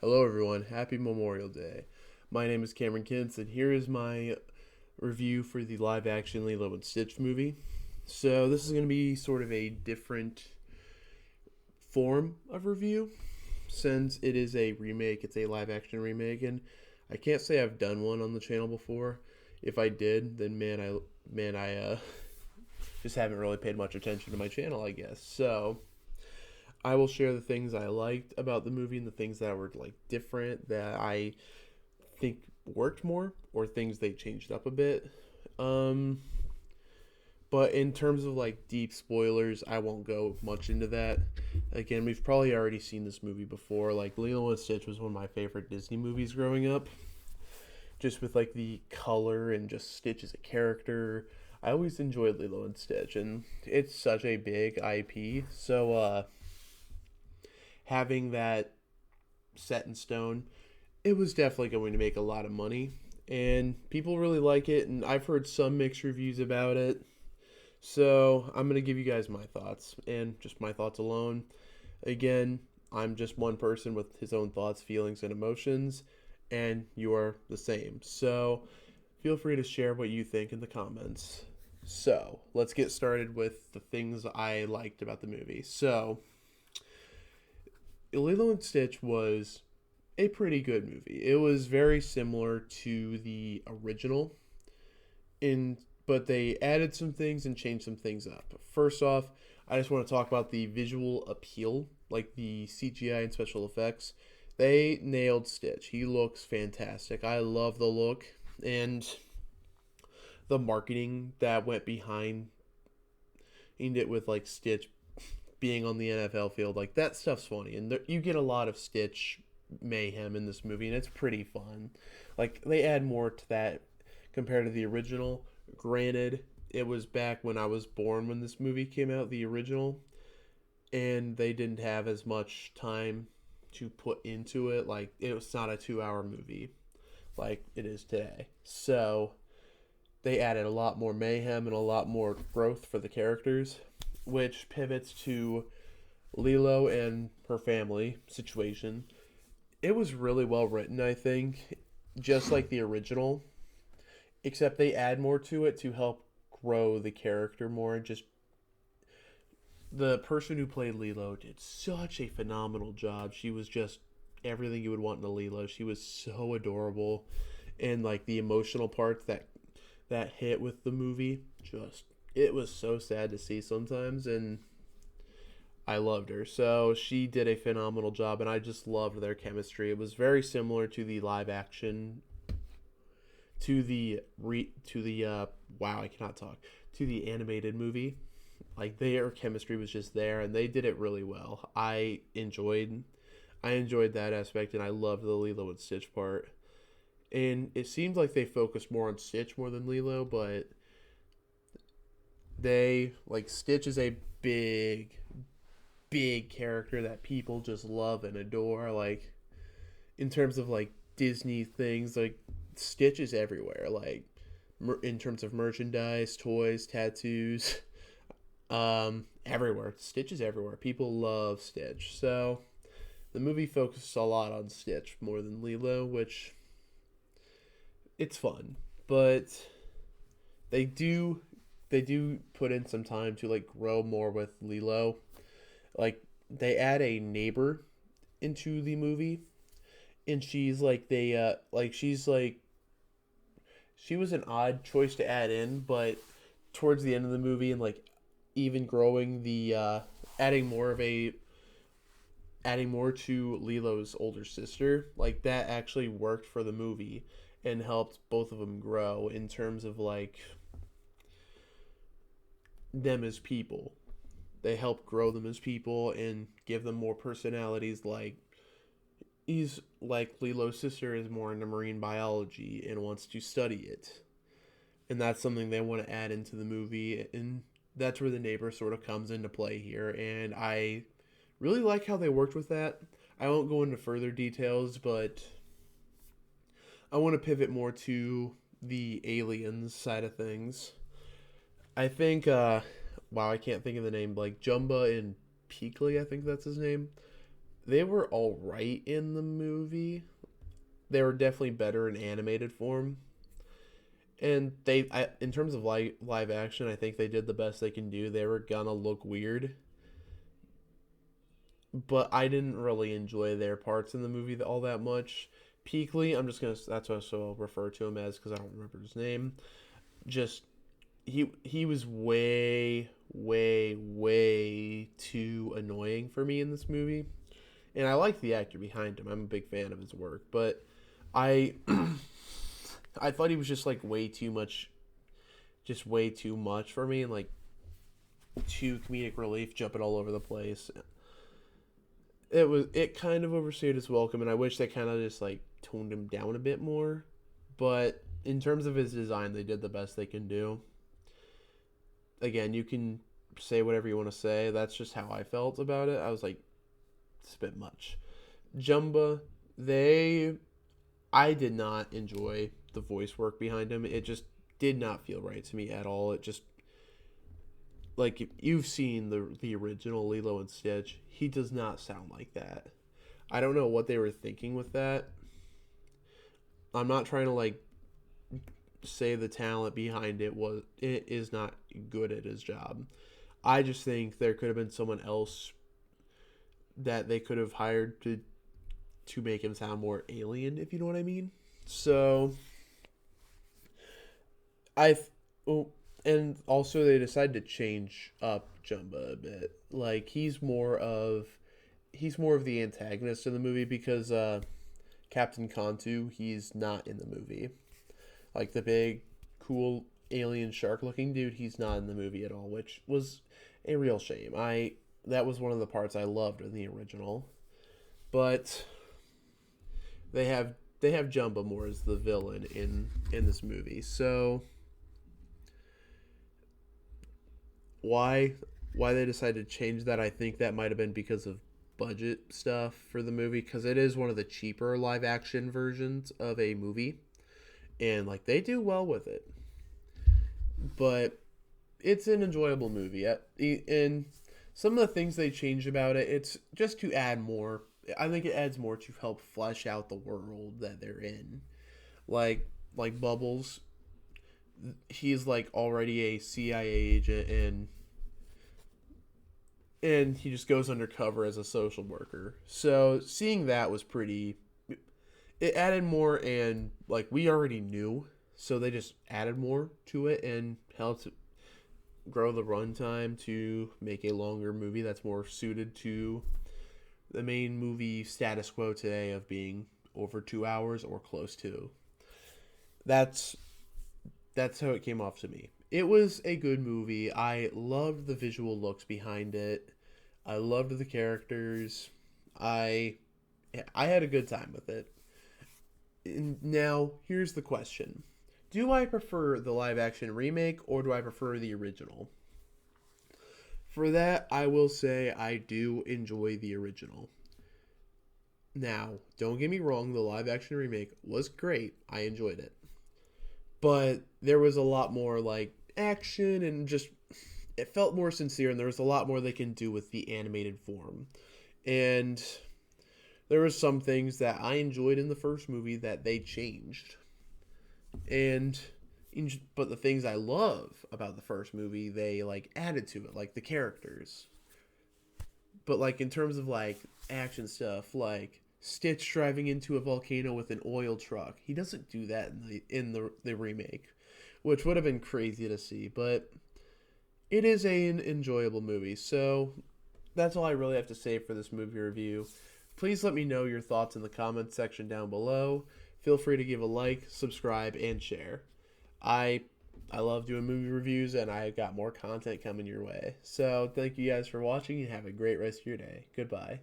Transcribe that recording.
Hello, everyone. Happy Memorial Day. My name is Cameron Kintz, and here is my review for the live action Lilo and Stitch movie. So, this is going to be sort of a different form of review since it is a remake, it's a live action remake, and I can't say I've done one on the channel before. If I did, then man, I just haven't really paid much attention to my channel, I guess. So, I will share the things I liked about the movie and the things that were like different that I think worked more or things they changed up a bit. Um, but in terms of like deep spoilers, I won't go much into that. Again, we've probably already seen this movie before. Like Lilo and Stitch was one of my favorite Disney movies growing up. Just with like the color and just Stitch as a character. I always enjoyed Lilo and Stitch, and it's such a big IP. So having that set in stone, it was definitely going to make a lot of money. And people really like it, and I've heard some mixed reviews about it. So I'm going to give you guys my thoughts, and just my thoughts alone. Again, I'm just one person with his own thoughts, feelings, and emotions, and you are the same. So feel free to share what you think in the comments. So let's get started with the things I liked about the movie. So Lilo and Stitch was a pretty good movie. It was very similar to the original in but they added some things and changed some things up. First off, I just want to talk about the visual appeal, like the CGI and special effects. They nailed Stitch. He looks fantastic. I love the look and the marketing that went behind it with like Stitch being on the NFL field. Like that stuff's funny, and you get a lot of Stitch mayhem in this movie, and it's pretty fun. Like they add more to that compared to the original. Granted, it was back when I was born when this movie came out, the original, and they didn't have as much time to put into it. Like it was not a 2 hour movie like it is today. So they added a lot more mayhem and a lot more growth for the characters, which pivots to Lilo and her family situation. It was really well written, I think, just like the original, except they add more to it to help grow the character more. Just the person who played Lilo did such a phenomenal job. She was just everything you would want in a Lilo. She was so adorable, and like the emotional parts that hit with the movie, just it was so sad to see sometimes, and I loved her. So she did a phenomenal job, and I just loved their chemistry. It was very similar to the live action, to the wow, I cannot talk, to the animated movie. Like their chemistry was just there, and they did it really well. I enjoyed that aspect, and I loved the Lilo and Stitch part. And it seemed like they focused more on Stitch more than Lilo, but they like Stitch is a big character that people just love and adore. Like in terms of like Disney things, like Stitch is everywhere. Like in terms of merchandise, toys, tattoos, everywhere. Stitch is everywhere. People love Stitch. So the movie focuses a lot on Stitch more than Lilo, which it's fun, but they do they do put in some time to like grow more with Lilo. Like they add a neighbor into the movie, and she's like she was an odd choice to add in, but towards the end of the movie and like even growing the adding more of a adding more to Lilo's older sister, like that actually worked for the movie and helped both of them grow in terms of like them as people. They help grow them as people and give them more personalities. Like he's like Lilo's sister is more into marine biology and wants to study it, and that's something they want to add into the movie, and that's where the neighbor sort of comes into play here. And I really like how they worked with that. I won't go into further details, but I want to pivot more to the aliens side of things. I think wow, I can't think of the name, like Jumba and Peakley, I think that's his name. They were all right in the movie. They were definitely better in animated form. And in terms of live action, I think they did the best they can do. They were gonna look weird, but I didn't really enjoy their parts in the movie all that much. Peakley, I'm just gonna that's what I'll refer to him as because I don't remember his name. Just he was way too annoying for me in this movie, and I like the actor behind him. I'm a big fan of his work, but I I thought he was just like way too much for me, and like too comedic relief, jumping all over the place. It kind of overstayed its welcome, and I wish they kind of just like toned him down a bit more. But in terms of his design, they did the best they can do. Again, you can say whatever you want to say. That's just how I felt about it. I was like, it's a bit much. Jumba, they I did not enjoy the voice work behind him. It just did not feel right to me at all. It just like if you've seen the original Lilo and Stitch, he does not sound like that. I don't know what they were thinking with that. I'm not trying to like say the talent behind it is not good at his job. I just think there could have been someone else that they could have hired to make him sound more alien, if you know what I mean. So I oh, and also they decided to change up Jumba a bit. Like he's more of the antagonist in the movie because Captain Kantu, he's not in the movie. Like the big cool alien shark looking dude, he's not in the movie at all, which was a real shame. I That was one of the parts I loved in the original. But they have Jumba more as the villain in this movie. So why why they decided to change that, I think that might have been because of budget stuff for the movie because it is one of the cheaper live action versions of a movie and like they do well with it. But it's an enjoyable movie. And some of the things they changed about it, it's just to add more. I think it adds more to help flesh out the world that they're in. Like Bubbles, he's like already a CIA agent and he just goes undercover as a social worker. So seeing that was pretty. It added more, and like we already knew, so they just added more to it and helped grow the runtime to make a longer movie that's more suited to the main movie status quo today of being over 2 hours or close to. That's that's how it came off to me. It was a good movie. I loved the visual looks behind it. I loved the characters. I I had a good time with it. And now, here's the question. Do I prefer the live action remake or do I prefer the original? For that, I will say I do enjoy the original. Now, don't get me wrong, the live action remake was great. I enjoyed it. But there was a lot more like action and just it felt more sincere and there was a lot more they can do with the animated form. And there were some things that I enjoyed in the first movie that they changed. And but the things I love about the first movie, they like added to it, like the characters. But like in terms of like action stuff, like Stitch driving into a volcano with an oil truck, he doesn't do that in the remake, which would have been crazy to see. But it is an enjoyable movie. So that's all I really have to say for this movie review. Please let me know your thoughts in the comments section down below. Feel free to give a like, subscribe, and share. I I love doing movie reviews and I got more content coming your way. So thank you guys for watching and have a great rest of your day. Goodbye.